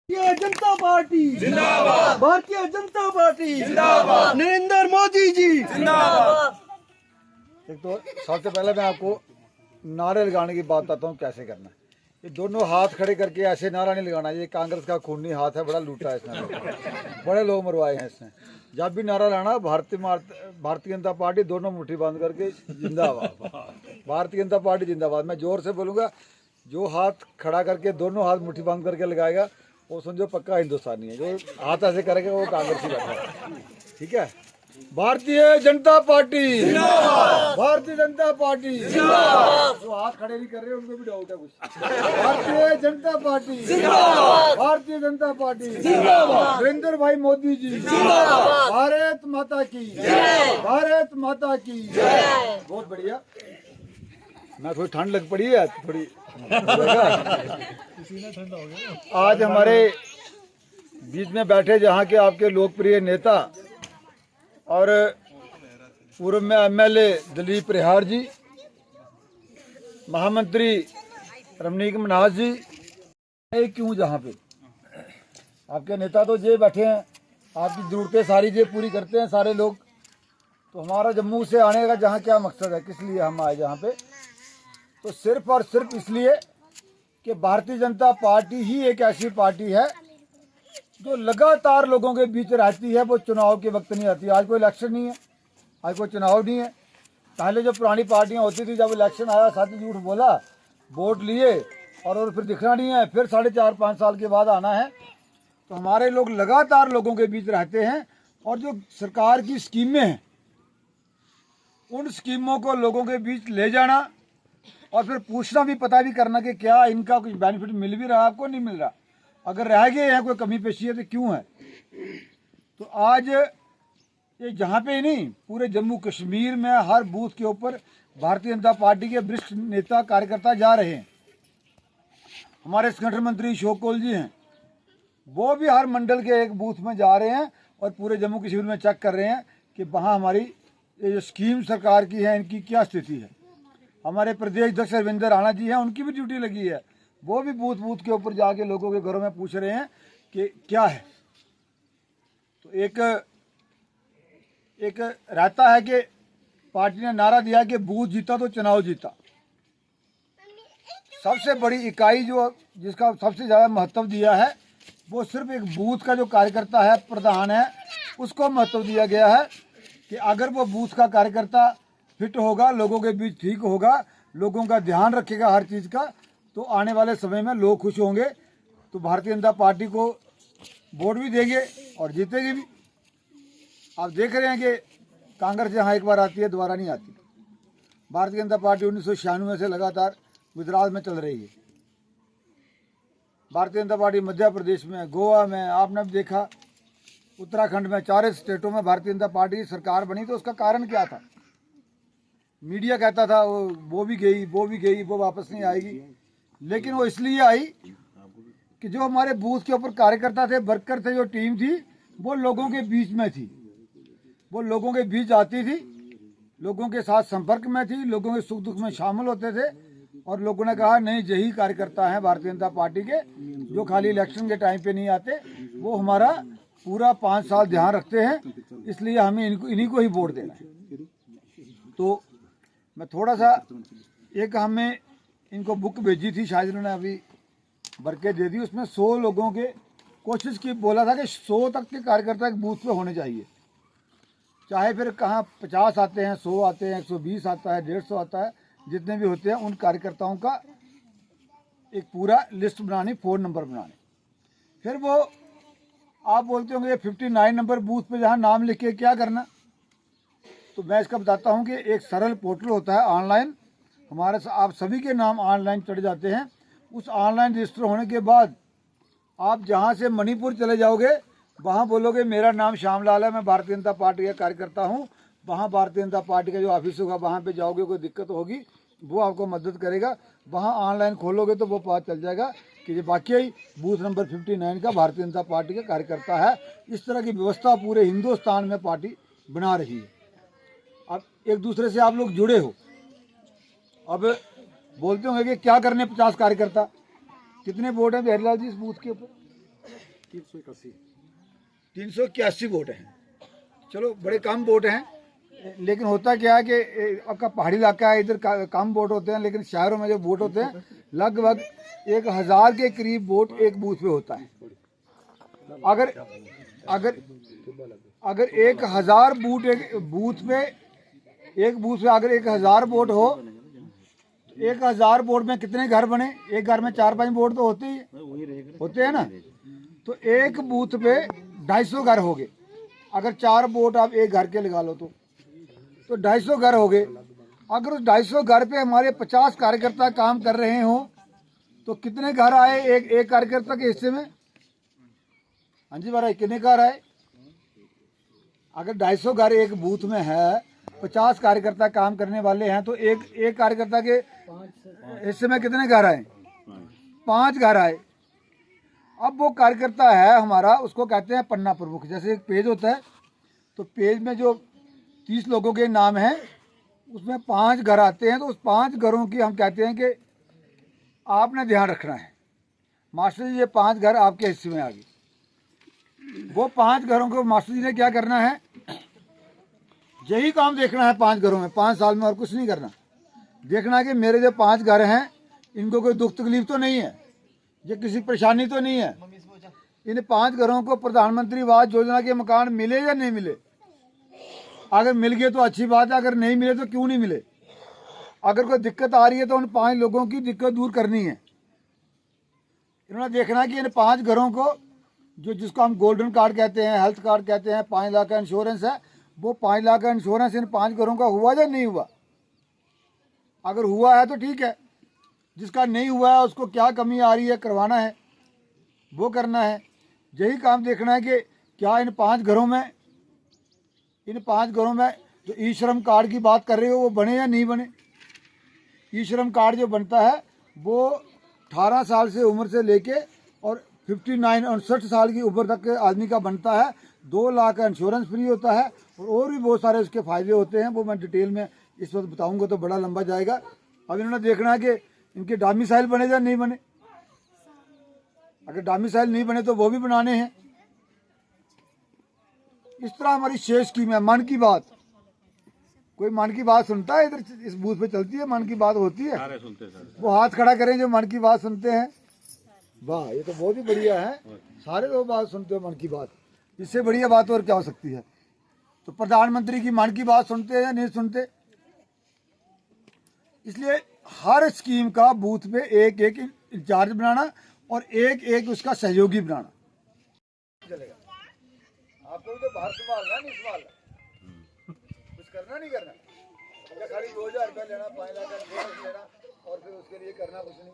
Bharatiya Janata party जिंदाबाद, Bharatiya Janata party जिंदाबाद, नरेंद्र मोदी जी जिंदाबाद। एक तो सबसे पहले मैं आपको नारे लगाने की बात बताता हूँ कैसे करना है। ये दोनों हाथ खड़े करके ऐसे नारा नहीं लगाना। ये कांग्रेस का खूनी हाथ है, बड़ा लूटा है इसने, बड़े लोग मरवाए हैं इसने। जब भी नारा लाना भारतीय जनता पार्टी दोनों मुट्ठी बंद करके जिंदाबाद, भारतीय जनता पार्टी जिंदाबाद। मैं जोर से बोलूँगा, जो हाथ खड़ा करके दोनों हाथ मुट्ठी बंद करके लगाएगा वो समझो पक्का हिंदुस्तानी है। जो हाथ ऐसे करेगा वो कांग्रेस ही बैठा है। ठीक है, भारतीय जनता पार्टी जिंदाबाद, भारतीय जनता पार्टी जिंदाबाद। जो हाथ खड़े नहीं कर रहे उनको भी डाउट है कुछ। भारतीय जनता पार्टी जिंदाबाद, भारतीय जनता पार्टी जिंदाबाद, नरेंद्र भाई मोदी जी जिंदाबाद, भारत माता की जय, भारत माता की जय। बहुत बढ़िया। मैं थोड़ी ठंड लग पड़ी है थोड़ी। आज हमारे बीच में बैठे जहाँ के आपके लोकप्रिय नेता और पूर्व में एमएलए दिलीप रिहार जी, महामंत्री रमनीक मनाज जी, क्यों जहाँ पे आपके नेता तो जे बैठे हैं, आपकी जरूरतें सारी जे पूरी करते हैं सारे लोग। तो हमारा जम्मू से आने का जहाँ क्या मकसद है, किस लिए हम आए जहाँ पे, तो सिर्फ और सिर्फ इसलिए कि भारतीय जनता पार्टी ही एक ऐसी पार्टी है जो लगातार लोगों के बीच रहती है। वो चुनाव के वक्त नहीं आती। आज कोई इलेक्शन नहीं है, आज कोई चुनाव नहीं है। पहले जो पुरानी पार्टियां होती थी, जब इलेक्शन आया साथ झूठ बोला, वोट लिए और फिर दिखना नहीं है, फिर 4.5-5 साल के बाद आना है। तो हमारे लोग लगातार लोगों के बीच रहते हैं और जो सरकार की स्कीमें हैं उन स्कीमों को लोगों के बीच ले जाना और फिर पूछना भी, पता भी करना कि क्या इनका कुछ बेनिफिट मिल भी रहा है, आपको नहीं मिल रहा, अगर रह गए हैं कोई कमी पेशी है तो क्यों है। तो आज ये जहाँ पे ही नहीं, पूरे जम्मू कश्मीर में हर बूथ के ऊपर भारतीय जनता पार्टी के वरिष्ठ नेता कार्यकर्ता जा रहे हैं। हमारे संगठन मंत्री अशोक कौल जी हैं, वो भी हर मंडल के एक बूथ में जा रहे हैं और पूरे जम्मू कश्मीर में चेक कर रहे हैं कि वहाँ हमारी ये जो स्कीम सरकार की है इनकी क्या स्थिति है। हमारे प्रदेश अध्यक्ष रविंद्र राणा जी हैं, उनकी भी ड्यूटी लगी है, वो भी बूथ बूथ के ऊपर जाके लोगों के घरों में पूछ रहे हैं कि क्या है। तो एक रहता है कि पार्टी ने नारा दिया कि बूथ जीता तो चुनाव जीता। सबसे बड़ी इकाई जो जिसका सबसे ज़्यादा महत्व दिया है वो सिर्फ एक बूथ का जो कार्यकर्ता है, प्रधान है, उसको महत्व दिया गया है कि अगर वो बूथ का कार्यकर्ता फिट होगा, लोगों के बीच ठीक होगा, लोगों का ध्यान रखेगा हर चीज़ का, तो आने वाले समय में लोग खुश होंगे। तो भारतीय जनता पार्टी को वोट भी देंगे और जीतेगी भी। आप देख रहे हैं कि कांग्रेस जहाँ एक बार आती है दोबारा नहीं आती। भारतीय जनता पार्टी 1996 से लगातार गुजरात में चल रही है। भारतीय जनता पार्टी मध्य प्रदेश में, गोवा में, आपने भी देखा उत्तराखंड में, 4 स्टेटों में भारतीय जनता पार्टी की सरकार बनी। तो उसका कारण क्या था? मीडिया कहता था वो भी गई, वो वापस नहीं आएगी। लेकिन वो इसलिए आई कि जो हमारे बूथ के ऊपर कार्यकर्ता थे, वर्कर थे, जो टीम थी, वो लोगों के बीच में थी, वो लोगों के बीच आती थी, लोगों के साथ संपर्क में थी, लोगों के सुख दुख में शामिल होते थे। और लोगों ने कहा नहीं, यही कार्यकर्ता हैं भारतीय जनता पार्टी के, जो खाली इलेक्शन के टाइम पे नहीं आते, वो हमारा पूरा 5 साल ध्यान रखते हैं, इसलिए हमें इन्हीं को ही वोट देना है। तो मैं थोड़ा सा, एक हमें इनको बुक भेजी थी, शायद इन्होंने अभी भर के दे दी। उसमें 100 लोगों के कोशिश की, बोला था कि 100 तक के कार्यकर्ता एक बूथ पे होने चाहिए। चाहे फिर कहाँ 50 आते हैं, 100 आते हैं, 120 आता है, 150 आता है, जितने भी होते हैं उन कार्यकर्ताओं का एक पूरा लिस्ट बनानी, फ़ोन नंबर बनाने। फिर वो आप बोलते होंगे 59 नंबर बूथ पे जहाँ नाम लिख के क्या करना। तो मैं इसका बताता हूँ कि एक सरल पोर्टल होता है ऑनलाइन, हमारे आप सभी के नाम ऑनलाइन चढ़ जाते हैं। उस ऑनलाइन रजिस्टर होने के बाद आप जहाँ से मणिपुर चले जाओगे, वहाँ बोलोगे मेरा नाम श्यामलाल है, मैं भारतीय जनता पार्टी का कार्यकर्ता हूँ, वहाँ भारतीय जनता पार्टी का जो ऑफिस होगा वहाँ पे जाओगे, कोई दिक्कत होगी वो आपको मदद करेगा। वहाँ ऑनलाइन खोलोगे तो वो पता चल जाएगा कि ये वाकई बूथ नंबर 59 का भारतीय जनता पार्टी का कार्यकर्ता है। इस तरह की व्यवस्था पूरे हिंदुस्तान में पार्टी बना रही है। अब एक दूसरे से आप लोग जुड़े हो। अब बोलते होंगे कि क्या करने 50 कार्यकर्ता, कितने वोट हैं बिहारीलाल जी इस बूथ के ऊपर? 381 वोट हैं। चलो बड़े कम वोट हैं, लेकिन होता क्या है कि आपका पहाड़ी इलाका है, इधर कम वोट होते हैं, लेकिन शहरों में जो वोट होते हैं लगभग 1000 के करीब वोट एक बूथ पे होता है। अगर अगर अगर 1000 बूथ एक बूथ पे अगर 1000 वोट हो, 1000 वोट में कितने घर बने? एक घर में 4-5 वोट तो होते ही होते हैं ना। तो एक बूथ पे 250 घर हो गए। अगर 4 वोट आप एक घर के लगा लो तो 250 घर हो गए। अगर उस 250 घर पे हमारे 50 कार्यकर्ता काम कर रहे हो तो कितने घर आए एक कार्यकर्ता के हिस्से में? हाँ जी महाराज, कितने घर आए? अगर 250 घर एक बूथ में है, 50 कार्यकर्ता काम करने वाले हैं, तो एक कार्यकर्ता के हिस्से में कितने घर आए? 5 घर आए। अब वो कार्यकर्ता है हमारा, उसको कहते हैं पन्ना प्रमुख। जैसे एक पेज होता है, तो पेज में जो 30 लोगों के नाम हैं, उसमें 5 घर आते हैं। तो उस 5 घरों की हम कहते हैं कि आपने ध्यान रखना है। मास्टर जी, ये 5 घर आपके हिस्से में आ गए। वो 5 घरों को मास्टर जी ने क्या करना है? यही काम देखना है 5 घरों में, 5 साल में, और कुछ नहीं करना। देखना है कि मेरे जो 5 घर हैं, इनको कोई दुख तकलीफ तो नहीं है, ये किसी परेशानी तो नहीं है। इन 5 घरों को प्रधानमंत्री आवास योजना के मकान मिले या नहीं मिले? अगर मिल गए तो अच्छी बात है, अगर नहीं मिले तो क्यों नहीं मिले? अगर कोई दिक्कत आ रही है तो उन 5 लोगों की दिक्कत दूर करनी है। इन्होंने देखना है कि इन 5 घरों को, जो जिसको हम गोल्डन कार्ड कहते हैं, हेल्थ कार्ड कहते हैं, 5 लाख का इंश्योरेंस है, वो 5 लाख का इंश्योरेंस इन 5 घरों का हुआ या नहीं हुआ? अगर हुआ है तो ठीक है, जिसका नहीं हुआ है उसको क्या कमी आ रही है, करवाना है, वो करना है। यही काम देखना है कि क्या इन 5 घरों में जो ई श्रम कार्ड की बात कर रहे हो वो बने या नहीं बने। ई श्रम कार्ड जो बनता है वो 18 साल से उम्र से लेके और 59 साल की उम्र तक के आदमी का बनता है। 2 लाख का इंश्योरेंस फ्री होता है, और भी बहुत सारे उसके फ़ायदे होते हैं। वो मैं डिटेल में इस वक्त बताऊंगा तो बड़ा लंबा जाएगा। अब इन्होंने देखना है कि इनके डोमिसाइल बने या नहीं बने। अगर डोमिसाइल नहीं बने तो वो भी बनाने हैं। इस तरह हमारी शेष स्कीम है। मन की बात, कोई मन की बात सुनता है? इधर इस बूथ पे चलती है, मन की बात होती है। सारे सुनते हैं। वो हाथ खड़ा करें जो मन की बात सुनते हैं। वाह, ये तो बहुत ही बढ़िया है। सारे लोग बात सुनते हो मन की बात। इससे बढ़िया बात और क्या हो सकती है? तो प्रधानमंत्री की मन की बात सुनते हैं या नहीं सुनते? इसलिए हर स्कीम का बूथ पे एक इंचार्ज बनाना और एक उसका सहयोगी बनाना चलेगा। आपको भी तो बाहर संभालना, नहीं संभालना, कुछ करना नहीं करना, या खाली 2000 रुपया लेना, 5 लाख का लेना और फिर उसके लिए करना कुछ नहीं।